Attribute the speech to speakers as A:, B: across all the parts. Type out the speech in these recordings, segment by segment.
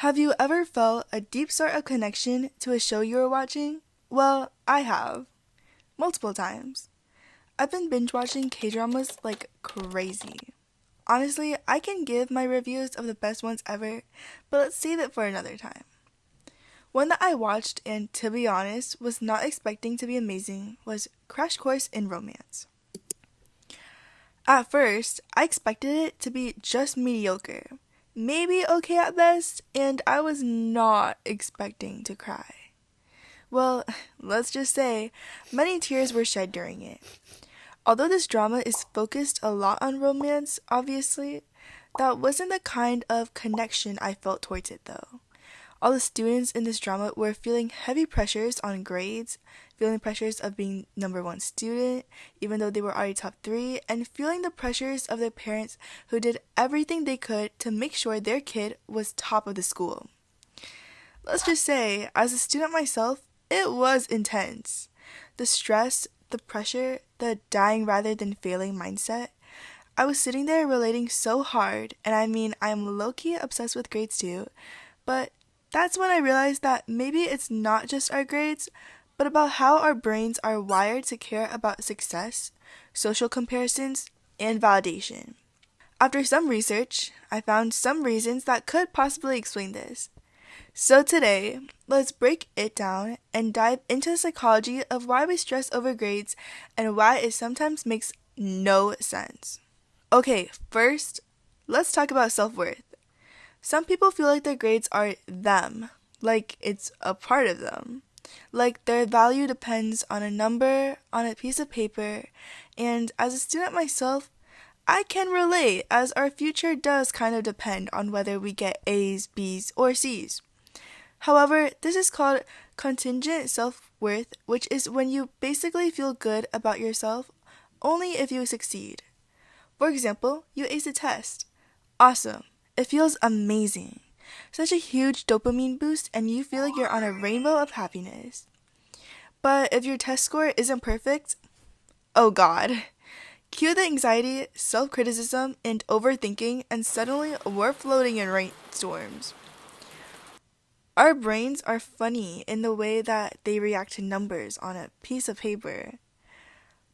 A: Have you ever felt a deep sort of connection to a show you were watching? Well, I have. Multiple times. I've been binge watching K-dramas like crazy. Honestly, I can give my reviews of the best ones ever, but let's save it for another time. One that I watched and, to be honest, was not expecting to be amazing was Crash Course in Romance. At first, I expected it to be just mediocre, maybe okay at best, and I was not expecting to cry. Well, let's just say, many tears were shed during it. Although this drama is focused a lot on romance, obviously, that wasn't the kind of connection I felt towards it though. All the students in this drama were feeling heavy pressures on grades, feeling pressures of being number one student, even though they were already top three, and feeling the pressures of their parents who did everything they could to make sure their kid was top of the school. Let's just say, as a student myself, it was intense. The stress, the pressure, the dying rather than failing mindset. I was sitting there relating so hard, and I mean, I'm low-key obsessed with grades too, but that's when I realized that maybe it's not just our grades, but about how our brains are wired to care about success, social comparisons, and validation. After some research, I found some reasons that could possibly explain this. So today, let's break it down and dive into the psychology of why we stress over grades and why it sometimes makes no sense. Okay, first, let's talk about self-worth. Some people feel like their grades are them, like it's a part of them. Like their value depends on a number, on a piece of paper, and as a student myself, I can relate as our future does kind of depend on whether we get A's, B's, or C's. However, this is called contingent self-worth, which is when you basically feel good about yourself only if you succeed. For example, you ace a test. Awesome. It feels amazing. Such a huge dopamine boost and you feel like you're on a rainbow of happiness. But if your test score isn't perfect, oh god. Cue the anxiety, self-criticism, and overthinking, and suddenly we're floating in rainstorms. Our brains are funny in the way that they react to numbers on a piece of paper.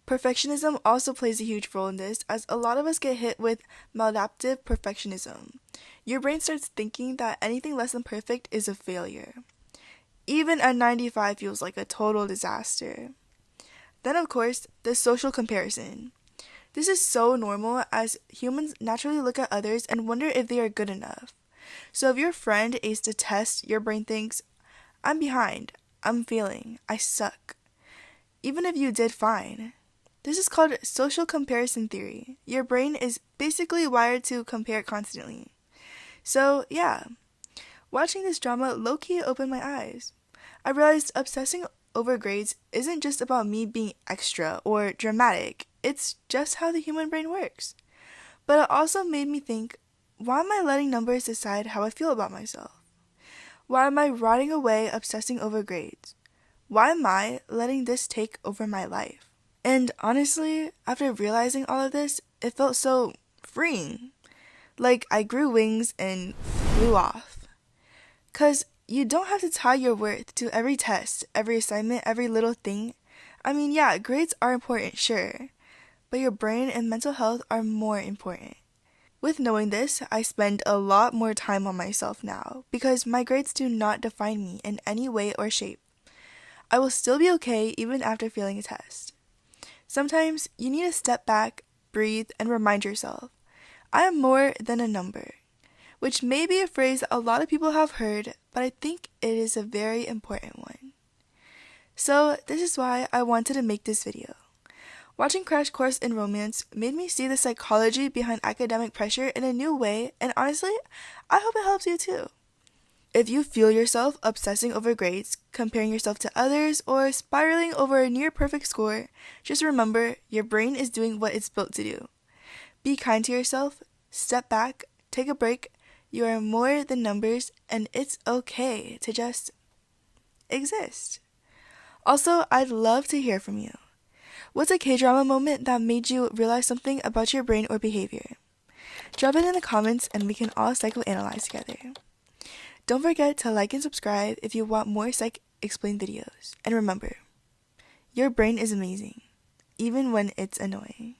A: Perfectionism also plays a huge role in this, as a lot of us get hit with maladaptive perfectionism. Your brain starts thinking that anything less than perfect is a failure. Even a 95 feels like a total disaster. Then, of course, the social comparison. This is so normal as humans naturally look at others and wonder if they are good enough. So if your friend aced a test, your brain thinks, I'm behind, I'm failing, I suck. Even if you did fine. This is called social comparison theory. Your brain is basically wired to compare constantly. So yeah, watching this drama low-key opened my eyes. I realized obsessing over grades isn't just about me being extra or dramatic. It's just how the human brain works. But it also made me think, why am I letting numbers decide how I feel about myself? Why am I rotting away obsessing over grades? Why am I letting this take over my life? And honestly, after realizing all of this, it felt so freeing. Like I grew wings and flew off. 'Cause you don't have to tie your worth to every test, every assignment, every little thing. I mean, yeah, grades are important, sure. But your brain and mental health are more important. With knowing this, I spend a lot more time on myself now because my grades do not define me in any way or shape. I will still be okay even after failing a test. Sometimes you need to step back, breathe, and remind yourself, I am more than a number, which may be a phrase that a lot of people have heard, but I think it is a very important one. So this is why I wanted to make this video. Watching Crash Course in Romance made me see the psychology behind academic pressure in a new way, and honestly, I hope it helps you too. If you feel yourself obsessing over grades, comparing yourself to others, or spiraling over a near-perfect score, just remember your brain is doing what it's built to do. Be kind to yourself, step back, take a break. You are more than numbers, and it's okay to just exist. Also, I'd love to hear from you. What's a K-drama moment that made you realize something about your brain or behavior? Drop it in the comments and we can all psychoanalyze together. Don't forget to like and subscribe if you want more Psych Explained videos. And remember, your brain is amazing, even when it's annoying.